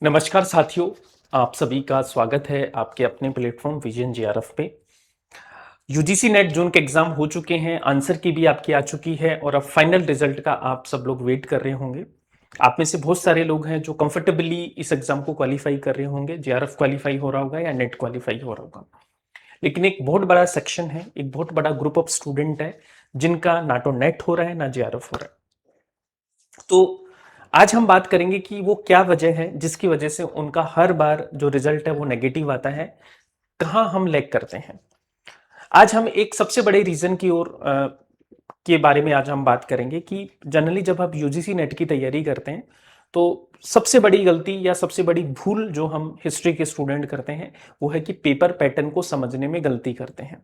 नमस्कार साथियों, आप सभी का स्वागत है आपके अपने प्लेटफॉर्म विजन जेआरएफ पे। यूजीसी नेट जून के एग्जाम हो चुके हैं, आंसर की भी आपकी आ चुकी है और अब फाइनल रिजल्ट का आप सब लोग वेट कर रहे होंगे। आप में से बहुत सारे लोग हैं जो कंफर्टेबली इस एग्जाम को क्वालिफाई कर रहे होंगे, जेआरएफ क्वालिफाई हो रहा होगा या नेट क्वालिफाई हो रहा होगा। लेकिन एक बहुत बड़ा सेक्शन है, एक बहुत बड़ा ग्रुप ऑफ स्टूडेंट है जिनका ना तो नेट हो रहा है ना जेआरएफ हो रहा है। तो आज हम बात करेंगे कि वो क्या वजह है जिसकी वजह से उनका हर बार जो रिजल्ट है वो नेगेटिव आता है, कहाँ हम लैग करते हैं। आज हम एक सबसे बड़े रीजन की ओर के बारे में आज हम बात करेंगे कि जनरली जब आप यूजीसी नेट की तैयारी करते हैं तो सबसे बड़ी गलती या सबसे बड़ी भूल जो हम हिस्ट्री के स्टूडेंट करते हैं वो है कि पेपर पैटर्न को समझने में गलती करते हैं।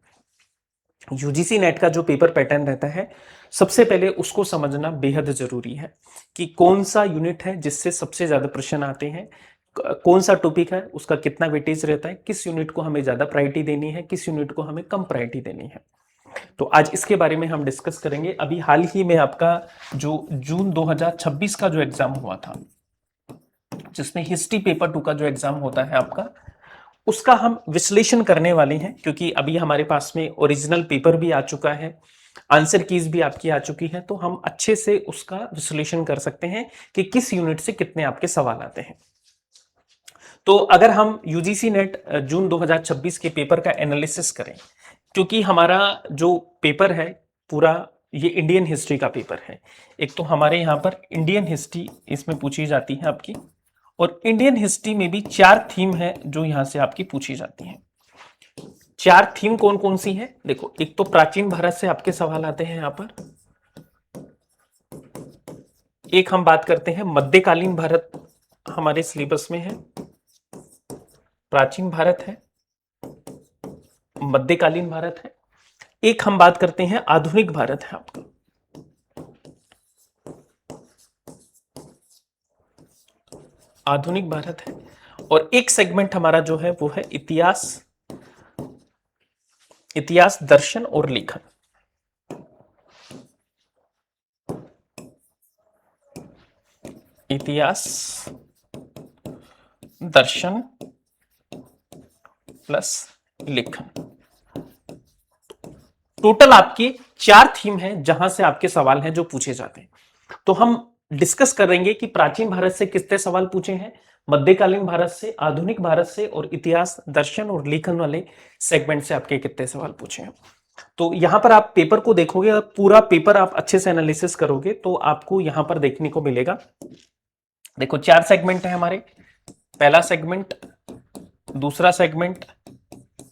यूजीसी नेट का जो पेपर पैटर्न रहता है, सबसे पहले उसको समझना बेहद जरूरी है कि कौन सा यूनिट है जिससे सबसे ज्यादा प्रश्न आते हैं, कौन सा टॉपिक है, उसका कितना वेटेज रहता है, किस यूनिट को हमें ज्यादा प्रायोरिटी देनी है, किस यूनिट को हमें कम प्रायोरिटी देनी है। तो आज इसके बारे में हम डिस्कस करेंगे। अभी हाल ही में आपका जो जून 2026 का जो एग्जाम हुआ था, जिसमें हिस्ट्री पेपर 2 का जो एग्जाम होता है आपका, उसका हम विश्लेषण करने वाले हैं, क्योंकि अभी हमारे पास में ओरिजिनल पेपर भी आ चुका है, आंसर कीज भी आपकी आ चुकी है, तो हम अच्छे से उसका विश्लेषण कर सकते हैं कि किस यूनिट से कितने आपके सवाल आते हैं। तो अगर हम यूजीसी नेट जून 2026 के पेपर का एनालिसिस करें, क्योंकि हमारा जो पेपर है पूरा ये इंडियन हिस्ट्री का पेपर है। एक तो हमारे यहाँ पर इंडियन हिस्ट्री इसमें पूछी जाती है आपकी, और इंडियन हिस्ट्री में भी 4 थीम है जो यहां से आपकी पूछी जाती हैं। 4 थीम कौन कौन सी है देखो, एक तो प्राचीन भारत से आपके सवाल आते हैं यहां पर, एक हम बात करते हैं मध्यकालीन भारत, हमारे सिलेबस में है, प्राचीन भारत है, मध्यकालीन भारत है, एक हम बात करते हैं आधुनिक भारत है आपका। आधुनिक भारत है, और एक सेगमेंट हमारा जो है वो है इतिहास, इतिहास दर्शन और लेखन। इतिहास दर्शन प्लस लेखन। टोटल आपके 4 थीम हैं जहां से आपके सवाल हैं जो पूछे जाते हैं। तो हम डिस्कस करेंगे कि प्राचीन भारत से कितने सवाल पूछे हैं, मध्यकालीन भारत से, आधुनिक भारत से, और इतिहास दर्शन और लेखन वाले सेगमेंट से आपके कितने सवाल पूछे हैं। तो यहां पर आप पेपर को देखोगे और पूरा पेपर आप अच्छे से एनालिसिस करोगे तो आपको यहां पर देखने को मिलेगा। देखो 4 सेगमेंट है हमारे, पहला सेगमेंट, दूसरा सेगमेंट,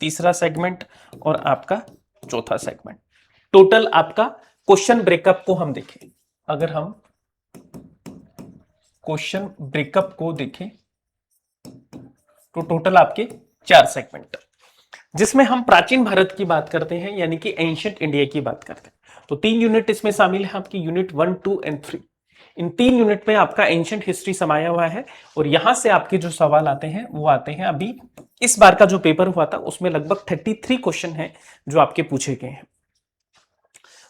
तीसरा सेगमेंट और आपका चौथा सेगमेंट। टोटल आपका क्वेश्चन ब्रेकअप को हम देखें, अगर हम क्वेश्चन ब्रेकअप को देखें तो टोटल आपके 4 सेगमेंट, जिसमें हम प्राचीन भारत की बात करते हैं यानी कि एंशिएंट इंडिया की बात करते हैं। तो 3 यूनिट इसमें शामिल है आपकी, यूनिट 1, 2 एंड 3। इन 3 यूनिट में आपका एंशिएंट हिस्ट्री समाया हुआ है, और यहां से आपके जो सवाल आते हैं वो आते हैं। अभी इस बार का जो पेपर हुआ था उसमें लगभग 33 क्वेश्चन है जो आपके पूछे गए हैं।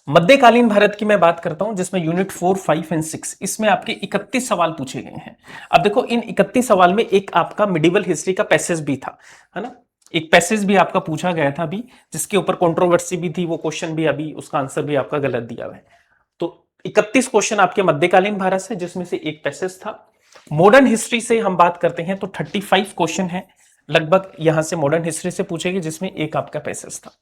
मध्यकालीन भारत की मैं बात करता हूं, जिसमें यूनिट 4, 5 एंड 6, इसमें आपके 31 सवाल पूछे गए हैं। अब देखो इन 31 सवाल में एक आपका मिडिवल हिस्ट्री का पैसेज भी था, है ना, एक पैसेज भी आपका पूछा गया था अभी, जिसके ऊपर कंट्रोवर्सी भी थी, वो क्वेश्चन भी अभी उसका आंसर भी आपका गलत दिया हुआ है। तो 31 क्वेश्चन आपके मध्यकालीन भारत से, जिसमें से एक पैसेज था। मॉडर्न हिस्ट्री से हम बात करते हैं तो 35 क्वेश्चन है लगभग यहां से मॉडर्न हिस्ट्री से पूछेगी, जिसमें एक आपका पैसेज था।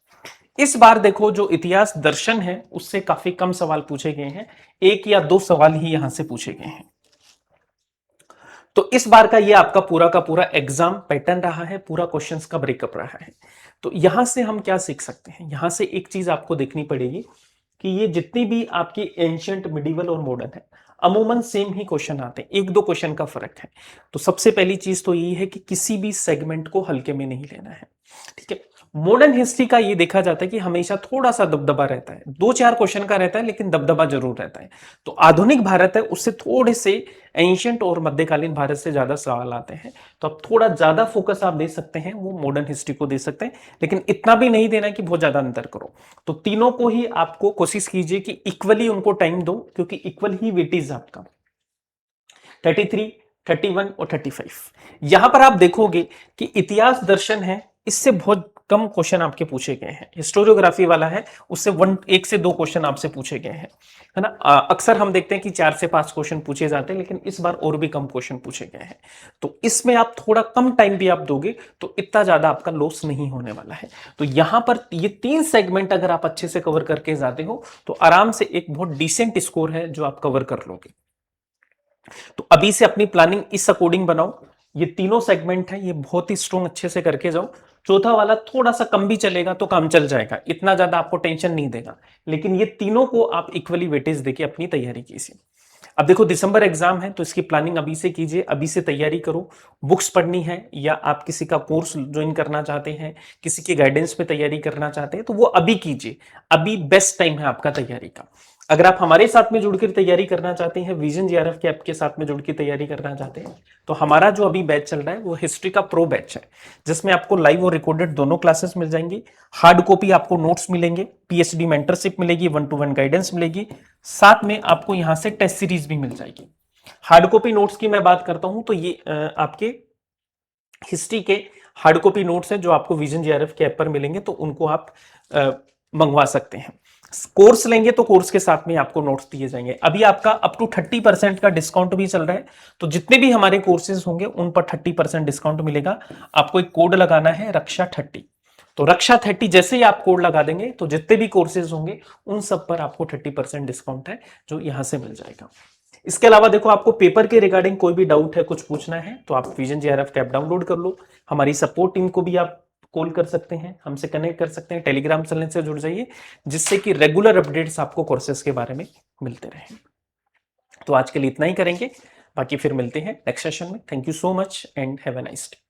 इस बार देखो जो इतिहास दर्शन है उससे काफी कम सवाल पूछे गए हैं, 1 या 2 सवाल ही यहां से पूछे गए हैं। तो इस बार का ये आपका पूरा का पूरा एग्जाम पैटर्न रहा है, पूरा क्वेश्चंस का ब्रेकअप रहा है। तो यहां से हम क्या सीख सकते हैं, यहां से एक चीज आपको देखनी पड़ेगी कि ये जितनी भी आपकी एंशिएंट, मिडिवल और मॉडर्न है, अमूमन सेम ही क्वेश्चन आते हैं, 1-2 क्वेश्चन का फर्क है। तो सबसे पहली चीज तो ये है कि किसी भी सेगमेंट को हल्के में नहीं लेना है, ठीक है। मॉडर्न हिस्ट्री का ये देखा जाता है कि हमेशा थोड़ा सा दबदबा रहता है, 2-4 क्वेश्चन का रहता है लेकिन दबदबा जरूर रहता है। तो आधुनिक भारत है उससे थोड़े से एंशिएंट और मध्यकालीन भारत से ज्यादा सवाल आते हैं, तो अब थोड़ा ज्यादा फोकस आप दे सकते हैं, वो मॉडर्न हिस्ट्री को दे सकते हैं, लेकिन इतना भी नहीं देना कि बहुत ज्यादा अंतर करो। तो तीनों को ही आपको कोशिश कीजिए कि इक्वली उनको टाइम दो, क्योंकि इक्वल ही वेटेज आपका 33, 31 और 35। यहां पर आप देखोगे कि इतिहास दर्शन है, इससे बहुत कम क्वेश्चन आपके पूछे गए हैं। हिस्टोरियोग्राफी वाला है, उससे एक से दो क्वेश्चन आपसे पूछे गए हैं, है ना। अक्सर हम देखते हैं कि 4 से 5 क्वेश्चन पूछे जाते हैं, लेकिन इस बार और भी कम क्वेश्चन पूछे गए हैं। तो इसमें आप थोड़ा कम टाइम भी आप दोगे तो इतना ज्यादा आपका लॉस नहीं होने वाला है। तो यहां पर ये 3 सेगमेंट अगर आप अच्छे से कवर करके जाते हो तो आराम से एक बहुत डिसेंट स्कोर है जो आप कवर कर लोगे। तो अभी से अपनी प्लानिंग इस अकॉर्डिंग बनाओ। ये तीनों सेगमेंट है, ये बहुत ही स्ट्रॉन्ग अच्छे से करके जाओ। चौथा वाला थोड़ा सा कम भी चलेगा तो काम चल जाएगा, इतना ज्यादा आपको टेंशन नहीं देगा। लेकिन ये तीनों को आप इक्वली वेटेज देके अपनी तैयारी कीजिए। अब देखो दिसंबर एग्जाम है तो इसकी प्लानिंग अभी से कीजिए, अभी से तैयारी करो। बुक्स पढ़नी है या आप किसी का कोर्स ज्वाइन करना चाहते हैं, किसी के गाइडेंस में तैयारी करना चाहते हैं तो वो अभी कीजिए। अभी बेस्ट टाइम है आपका तैयारी का। अगर आप हमारे साथ में जुड़कर तैयारी करना चाहते हैं, विजन जेआरएफ के आपके साथ में जुड़ के तैयारी करना चाहते हैं, तो हमारा जो अभी बैच चल रहा है वो हिस्ट्री का प्रो बैच है, जिसमें आपको लाइव और रिकॉर्डेड दोनों क्लासेस मिल जाएंगी। हार्ड कॉपी आपको नोट्स मिलेंगे, पीएचडी मेंटरशिप मिलेगी, 1-to-1 गाइडेंस मिलेगी, साथ में आपको यहां से टेस्ट सीरीज भी मिल जाएगी। हार्ड कॉपी नोट्स की मैं बात करता हूं तो ये आपके हिस्ट्री के हार्ड कॉपी नोट्स हैं जो आपको विजन जेआरएफ के ऐप पर मिलेंगे, तो उनको आप मंगवा सकते हैं। कोर्स लेंगे तो कोर्स के साथ में आपको नोट्स दिए जाएंगे। अभी आपका अप टू 30% का डिस्काउंट भी चल रहा है, तो जितने भी हमारे कोर्सेज होंगे उन पर 30% डिस्काउंट मिलेगा। आपको एक कोड लगाना है रक्षा 30। तो रक्षा 30 जैसे ही आप कोड लगा देंगे तो जितने भी कोर्सेज होंगे उन सब पर आपको 30% डिस्काउंट है जो यहां से मिल जाएगा। इसके अलावा देखो आपको पेपर के रिगार्डिंग कोई भी डाउट है, कुछ पूछना है तो आप विजन जेआरएफ ऐप डाउनलोड कर लो। हमारी सपोर्ट टीम को भी आप कॉल कर सकते हैं, हमसे कनेक्ट कर सकते हैं, टेलीग्राम चैनल से जुड़ जाइए, जिससे कि रेगुलर अपडेट्स आपको कोर्सेज के बारे में मिलते रहें। तो आज के लिए इतना ही करेंगे, बाकी फिर मिलते हैं नेक्स्ट सेशन में। Thank you so much and have a nice day.